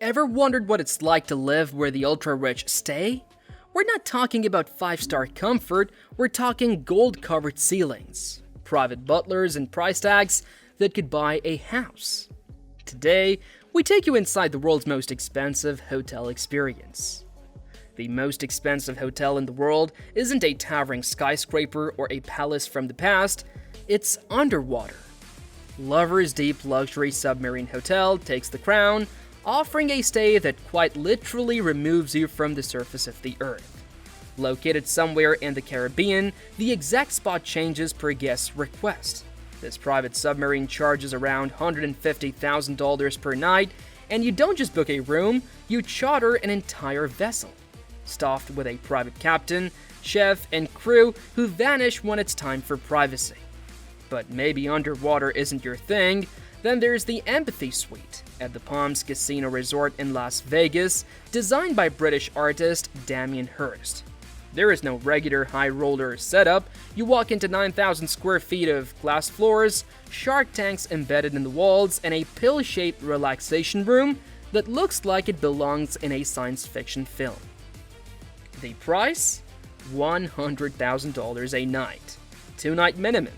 Ever wondered what it's like to live where the ultra-rich stay? We're not talking about 5-star comfort, we're talking gold-covered ceilings, private butlers, and price tags that could buy a house. Today, we take you inside the world's most expensive hotel experience. The most expensive hotel in the world isn't a towering skyscraper or a palace from the past, it's underwater. Lover's Deep Luxury Submarine Hotel takes the crown, offering a stay that quite literally removes you from the surface of the earth. Located somewhere in the Caribbean, the exact spot changes per guest's request. This private submarine charges around $150,000 per night, and you don't just book a room, you charter an entire vessel, staffed with a private captain, chef, and crew who vanish when it's time for privacy. But maybe underwater isn't your thing, then there's the Empathy Suite at the Palms Casino Resort in Las Vegas, designed by British artist Damien Hirst. There is no regular high roller setup. You walk into 9,000 square feet of glass floors, shark tanks embedded in the walls, and a pill-shaped relaxation room that looks like it belongs in a science fiction film. The price? $100,000 a night. 2-night minimum.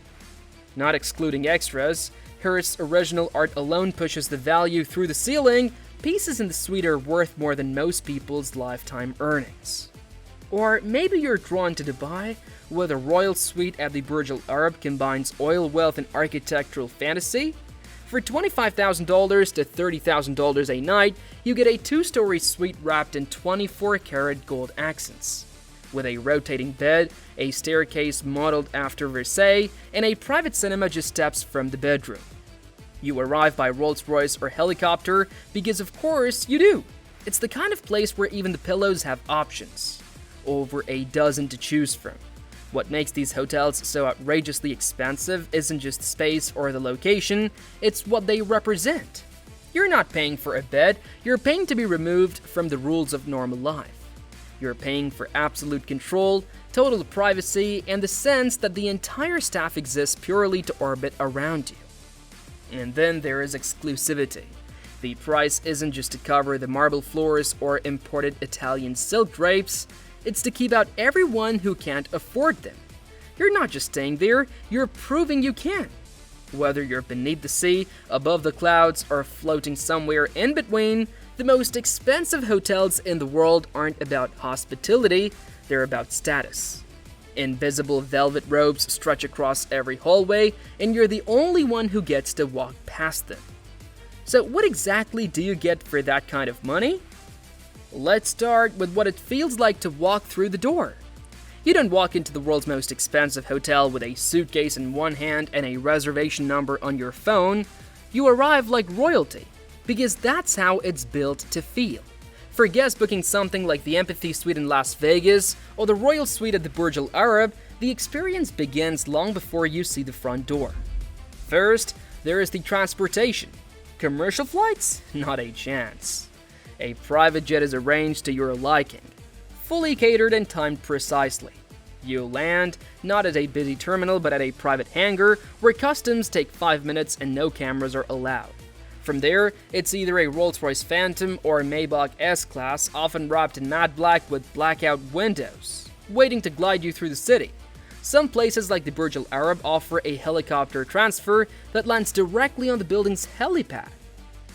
Not excluding extras, Hirst's original art alone pushes the value through the ceiling. Pieces in the suite are worth more than most people's lifetime earnings. Or maybe you're drawn to Dubai, where the royal suite at the Burj Al Arab combines oil wealth and architectural fantasy. For $25,000 to $30,000 a night, you get a 2-story suite wrapped in 24-karat gold accents, with a rotating bed, a staircase modeled after Versailles, and a private cinema just steps from the bedroom. You arrive by Rolls-Royce or helicopter because of course you do. It's the kind of place where even the pillows have options. Over a dozen to choose from. What makes these hotels so outrageously expensive isn't just space or the location, it's what they represent. You're not paying for a bed, you're paying to be removed from the rules of normal life. You're paying for absolute control, total privacy, and the sense that the entire staff exists purely to orbit around you. And then there is exclusivity. The price isn't just to cover the marble floors or imported Italian silk drapes, it's to keep out everyone who can't afford them. You're not just staying there, you're proving you can. Whether you're beneath the sea, above the clouds, or floating somewhere in between, the most expensive hotels in the world aren't about hospitality, they're about status. Invisible velvet robes stretch across every hallway, and you're the only one who gets to walk past them. So what exactly do you get for that kind of money? Let's start with what it feels like to walk through the door. You don't walk into the world's most expensive hotel with a suitcase in one hand and a reservation number on your phone. You arrive like royalty, because that's how it's built to feel. For guests booking something like the Empathy Suite in Las Vegas or the Royal Suite at the Burj Al Arab, the experience begins long before you see the front door. First, there is the transportation. Commercial flights? Not a chance. A private jet is arranged to your liking, fully catered and timed precisely. You land, not at a busy terminal but at a private hangar where customs take 5 minutes and no cameras are allowed. From there, it's either a Rolls-Royce Phantom or a Maybach S-Class, often wrapped in matte black with blackout windows, waiting to glide you through the city. Some places like the Burj Al Arab offer a helicopter transfer that lands directly on the building's helipad.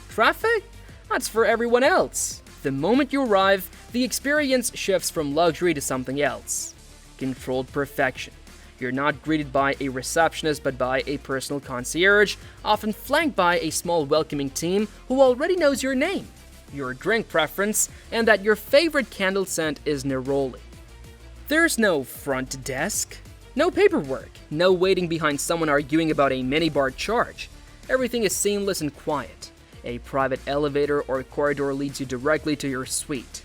Traffic? That's for everyone else. The moment you arrive, the experience shifts from luxury to something else. Controlled perfection. You're not greeted by a receptionist but by a personal concierge, often flanked by a small welcoming team who already knows your name, your drink preference, and that your favorite candle scent is neroli. There's no front desk, no paperwork, no waiting behind someone arguing about a minibar charge. Everything is seamless and quiet. A private elevator or corridor leads you directly to your suite.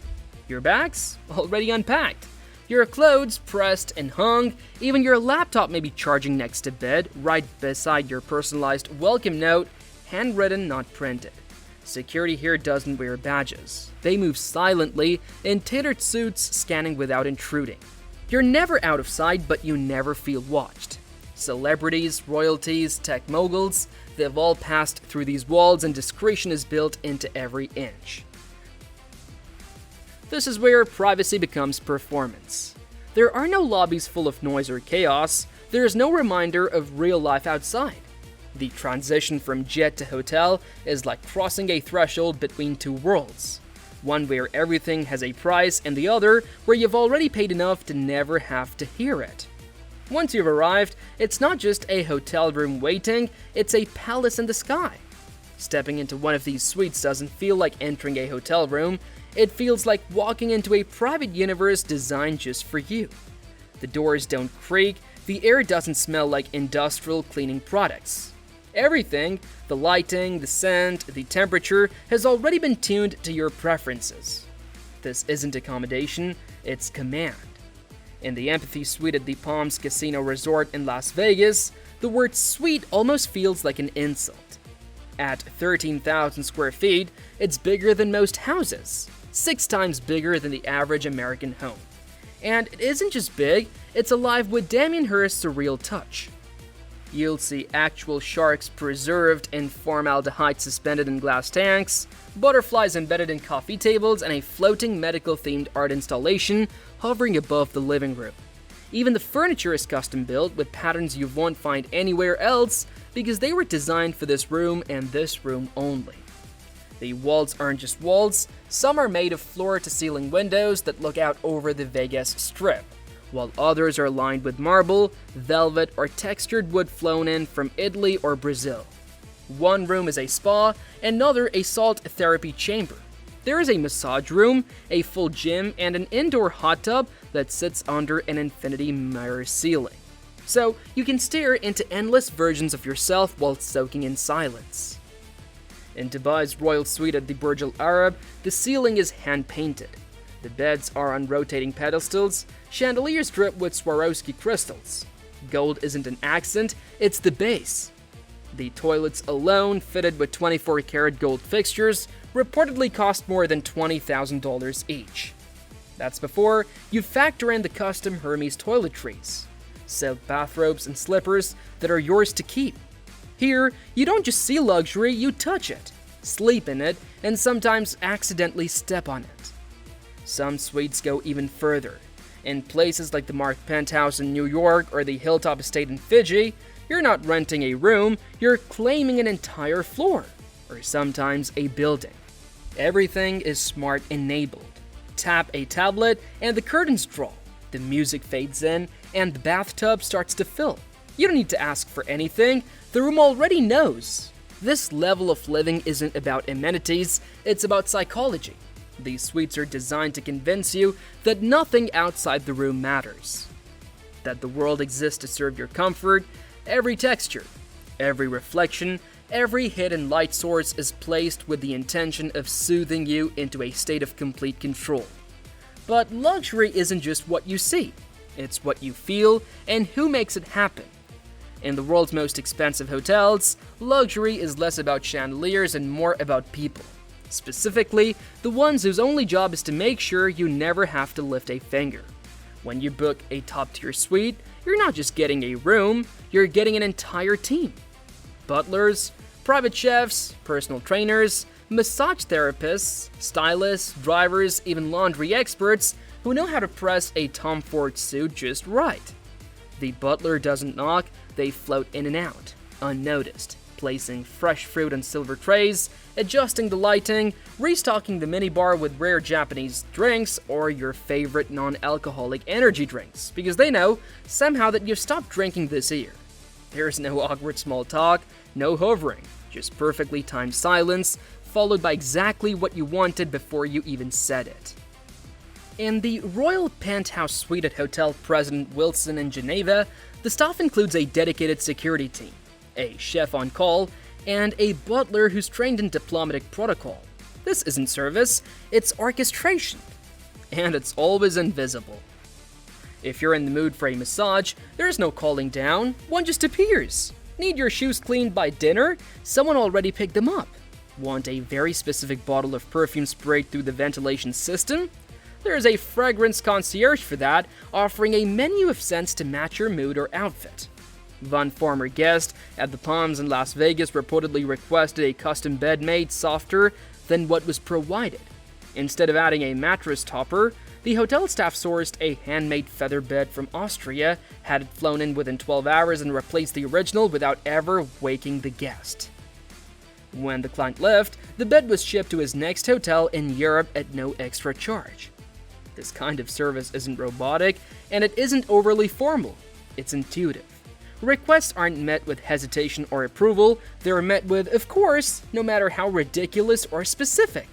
Your bags? Already unpacked. Your clothes pressed and hung, even your laptop may be charging next to bed, right beside your personalized welcome note, handwritten, not printed. Security here doesn't wear badges. They move silently, in tailored suits, scanning without intruding. You're never out of sight, but you never feel watched. Celebrities, royalties, tech moguls, they've all passed through these walls and discretion is built into every inch. This is where privacy becomes performance. There are no lobbies full of noise or chaos. There is no reminder of real life outside. The transition from jet to hotel is like crossing a threshold between two worlds. One where everything has a price, and the other where you've already paid enough to never have to hear it. Once you've arrived, it's not just a hotel room waiting, it's a palace in the sky. Stepping into one of these suites doesn't feel like entering a hotel room, it feels like walking into a private universe designed just for you. The doors don't creak, the air doesn't smell like industrial cleaning products. Everything, the lighting, the scent, the temperature, has already been tuned to your preferences. This isn't accommodation, it's command. In the Empathy Suite at the Palms Casino Resort in Las Vegas, the word suite almost feels like an insult. At 13,000 square feet, it's bigger than most houses, 6 times bigger than the average American home. And it isn't just big, it's alive with Damien Hirst's surreal touch. You'll see actual sharks preserved in formaldehyde suspended in glass tanks, butterflies embedded in coffee tables, and a floating medical-themed art installation hovering above the living room. Even the furniture is custom-built with patterns you won't find anywhere else because they were designed for this room and this room only. The walls aren't just walls, some are made of floor-to-ceiling windows that look out over the Vegas Strip, while others are lined with marble, velvet, or textured wood flown in from Italy or Brazil. One room is a spa, another a salt therapy chamber. There is a massage room, a full gym, and an indoor hot tub that sits under an infinity mirror ceiling. So you can stare into endless versions of yourself while soaking in silence. In Dubai's royal suite at the Burj Al Arab, the ceiling is hand-painted. The beds are on rotating pedestals, chandeliers drip with Swarovski crystals. Gold isn't an accent, it's the base. The toilets alone, fitted with 24-karat gold fixtures, reportedly cost more than $20,000 each. That's before you factor in the custom Hermes toiletries, silk bathrobes and slippers that are yours to keep. Here, you don't just see luxury, you touch it, sleep in it, and sometimes accidentally step on it. Some suites go even further. In places like the Mark Penthouse in New York or the Hilltop Estate in Fiji, you're not renting a room, you're claiming an entire floor, or sometimes a building. Everything is smart enabled. Tap a tablet and the curtains draw, the music fades in, and the bathtub starts to fill. You don't need to ask for anything, the room already knows. This level of living isn't about amenities, it's about psychology. These suites are designed to convince you that nothing outside the room matters. That the world exists to serve your comfort. Every texture, every reflection, every hidden light source is placed with the intention of soothing you into a state of complete control. But luxury isn't just what you see, it's what you feel and who makes it happen. In the world's most expensive hotels, luxury is less about chandeliers and more about people. Specifically, the ones whose only job is to make sure you never have to lift a finger. When you book a top-tier suite, you're not just getting a room, you're getting an entire team. Butlers, private chefs, personal trainers, massage therapists, stylists, drivers, even laundry experts who know how to press a Tom Ford suit just right. The butler doesn't knock, they float in and out, unnoticed, placing fresh fruit on silver trays, adjusting the lighting, restocking the minibar with rare Japanese drinks or your favorite non-alcoholic energy drinks, because they know somehow that you've stopped drinking this year. There's no awkward small talk, no hovering, just perfectly timed silence, followed by exactly what you wanted before you even said it. In the Royal Penthouse Suite at Hotel President Wilson in Geneva, the staff includes a dedicated security team, a chef on call, and a butler who's trained in diplomatic protocol. This isn't service, it's orchestration. And it's always invisible. If you're in the mood for a massage, there's no calling down, one just appears. Need your shoes cleaned by dinner? Someone already picked them up. Want a very specific bottle of perfume sprayed through the ventilation system? There's a fragrance concierge for that, offering a menu of scents to match your mood or outfit. One former guest at the Palms in Las Vegas reportedly requested a custom bed made softer than what was provided. Instead of adding a mattress topper, the hotel staff sourced a handmade feather bed from Austria, had it flown in within 12 hours, and replaced the original without ever waking the guest. When the client left, the bed was shipped to his next hotel in Europe at no extra charge. This kind of service isn't robotic, and it isn't overly formal. It's intuitive. Requests aren't met with hesitation or approval, they're met with, of course, no matter how ridiculous or specific.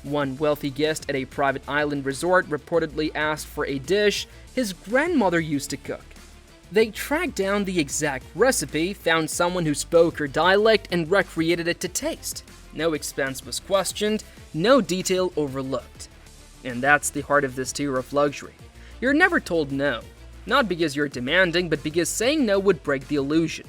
One wealthy guest at a private island resort reportedly asked for a dish his grandmother used to cook. They tracked down the exact recipe, found someone who spoke her dialect, and recreated it to taste. No expense was questioned, no detail overlooked. And that's the heart of this tier of luxury. You're never told no. Not because you're demanding, but because saying no would break the illusion.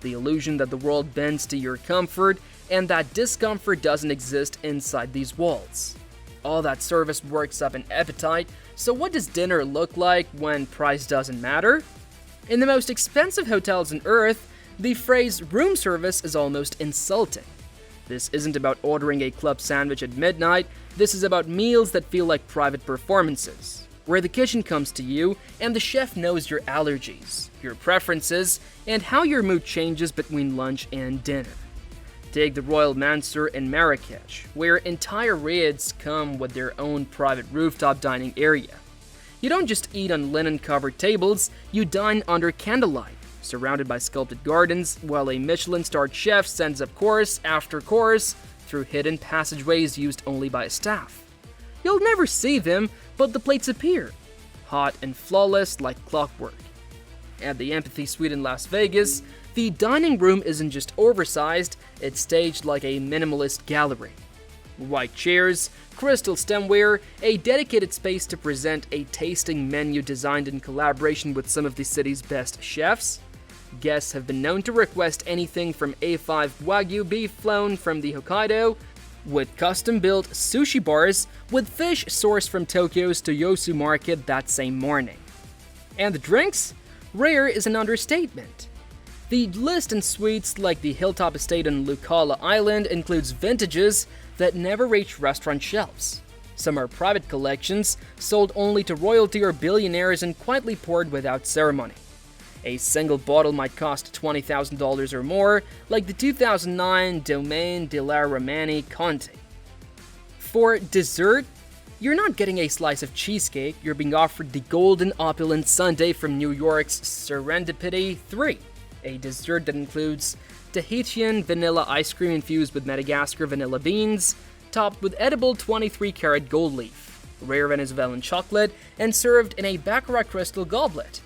The illusion that the world bends to your comfort, and that discomfort doesn't exist inside these walls. All that service works up an appetite, so what does dinner look like when price doesn't matter? In the most expensive hotels on Earth, the phrase room service is almost insulting. This isn't about ordering a club sandwich at midnight, this is about meals that feel like private performances, where the kitchen comes to you and the chef knows your allergies, your preferences, and how your mood changes between lunch and dinner. Take the Royal Mansour in Marrakech, where entire riads come with their own private rooftop dining area. You don't just eat on linen-covered tables, you dine under candlelight, surrounded by sculpted gardens, while a Michelin-starred chef sends up course after course through hidden passageways used only by staff. You'll never see them, but the plates appear, hot and flawless like clockwork. At the Empathy Suite in Las Vegas, the dining room isn't just oversized, it's staged like a minimalist gallery. White chairs, crystal stemware, a dedicated space to present a tasting menu designed in collaboration with some of the city's best chefs. Guests have been known to request anything from A5 Wagyu beef flown from the Hokkaido, with custom-built sushi bars with fish sourced from Tokyo's Toyosu market that same morning. And the drinks? Rare is an understatement. The list in suites like the Hilltop Estate on Lucala Island includes vintages that never reach restaurant shelves. Some are private collections, sold only to royalty or billionaires and quietly poured without ceremony. A single bottle might cost $20,000 or more, like the 2009 Domaine de la Romani Conti. For dessert, you're not getting a slice of cheesecake, you're being offered the golden opulent sundae from New York's Serendipity 3. A dessert that includes Tahitian vanilla ice cream infused with Madagascar vanilla beans, topped with edible 23-karat gold leaf, rare Venezuelan chocolate, and served in a baccarat crystal goblet.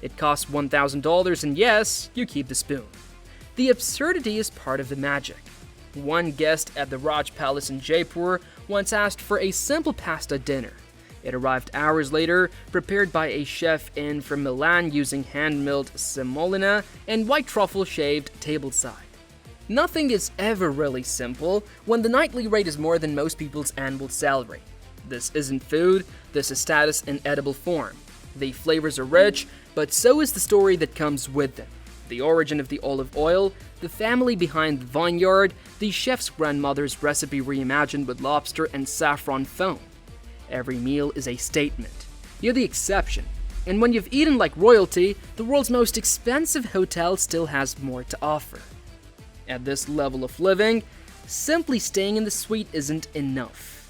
It costs $1,000, and yes, you keep the spoon. The absurdity is part of the magic. One guest at the Raj Palace in Jaipur once asked for a simple pasta dinner. It arrived hours later, prepared by a chef in from Milan using hand-milled semolina and white truffle shaved tableside. Nothing is ever really simple when the nightly rate is more than most people's annual salary. This isn't food, this is status in edible form. The flavors are rich, but so is the story that comes with them. The origin of the olive oil, the family behind the vineyard, the chef's grandmother's recipe reimagined with lobster and saffron foam. Every meal is a statement. You're the exception. And when you've eaten like royalty, the world's most expensive hotel still has more to offer. At this level of living, simply staying in the suite isn't enough.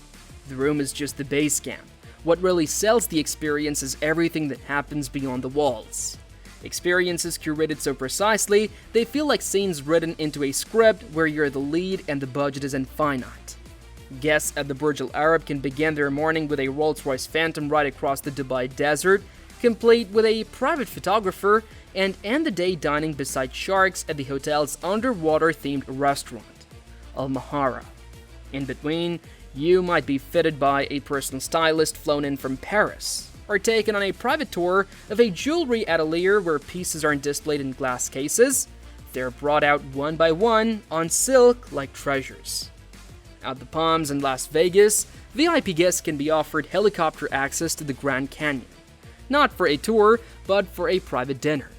The room is just the base camp. What really sells the experience is everything that happens beyond the walls. Experiences curated so precisely, they feel like scenes written into a script where you're the lead and the budget is infinite. Guests at the Burj Al Arab can begin their morning with a Rolls-Royce Phantom ride across the Dubai desert, complete with a private photographer, and end the day dining beside sharks at the hotel's underwater-themed restaurant, Al Mahara. In between, you might be fitted by a personal stylist flown in from Paris, or taken on a private tour of a jewelry atelier where pieces aren't displayed in glass cases. They're brought out one by one on silk like treasures. At the Palms in Las Vegas, VIP guests can be offered helicopter access to the Grand Canyon. Not for a tour, but for a private dinner.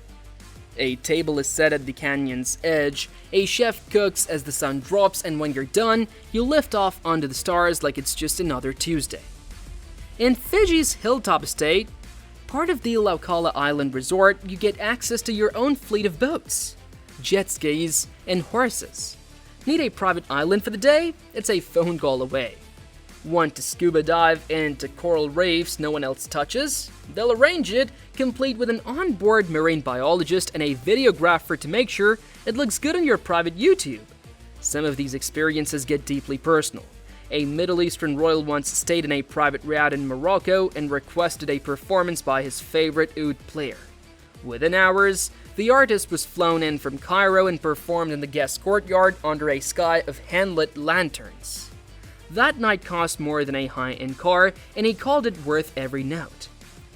A table is set at the canyon's edge, a chef cooks as the sun drops, and when you're done, you lift off under the stars like it's just another Tuesday. In Fiji's Hilltop Estate, part of the Laukala Island Resort, you get access to your own fleet of boats, jet skis, and horses. Need a private island for the day? It's a phone call away. Want to scuba dive into coral reefs no one else touches? They'll arrange it, complete with an onboard marine biologist and a videographer to make sure it looks good on your private YouTube. Some of these experiences get deeply personal. A Middle Eastern royal once stayed in a private riad in Morocco and requested a performance by his favorite oud player. Within hours, the artist was flown in from Cairo and performed in the guest courtyard under a sky of hand-lit lanterns. That night cost more than a high-end car, and he called it worth every note.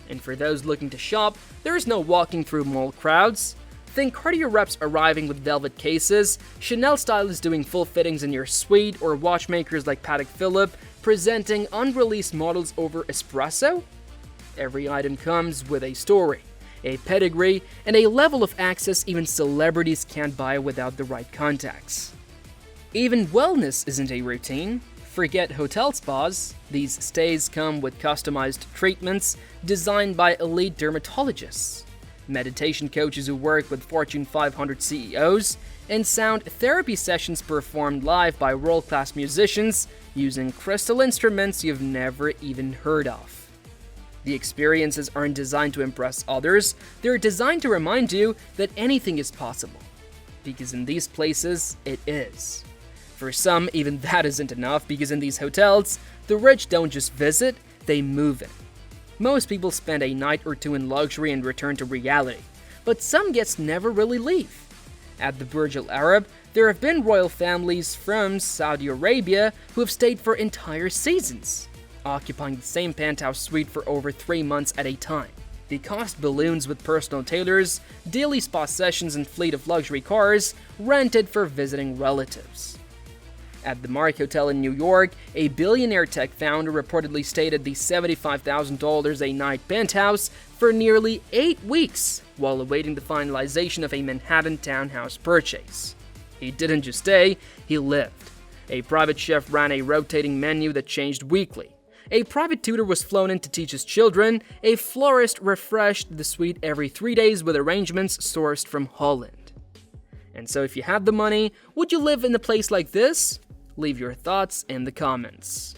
And for those looking to shop, there is no walking through mall crowds. Think Cartier reps arriving with velvet cases, Chanel stylists doing full fittings in your suite, or watchmakers like Patek Philippe presenting unreleased models over espresso? Every item comes with a story, a pedigree, and a level of access even celebrities can't buy without the right contacts. Even wellness isn't a routine. Forget hotel spas, these stays come with customized treatments designed by elite dermatologists, meditation coaches who work with Fortune 500 CEOs, and sound therapy sessions performed live by world-class musicians using crystal instruments you've never even heard of. The experiences aren't designed to impress others, they're designed to remind you that anything is possible. Because in these places, it is. For some, even that isn't enough, because in these hotels, the rich don't just visit, they move in. Most people spend a night or two in luxury and return to reality, but some guests never really leave. At the Burj Al Arab, there have been royal families from Saudi Arabia who have stayed for entire seasons, occupying the same penthouse suite for over 3 months at a time. The cost balloons with personal tailors, daily spa sessions, and fleet of luxury cars rented for visiting relatives. At the Mark Hotel in New York, a billionaire tech founder reportedly stayed at the $75,000 a night penthouse for nearly 8 weeks while awaiting the finalization of a Manhattan townhouse purchase. He didn't just stay, he lived. A private chef ran a rotating menu that changed weekly. A private tutor was flown in to teach his children. A florist refreshed the suite every 3 days with arrangements sourced from Holland. And so if you had the money, would you live in a place like this? Leave your thoughts in the comments.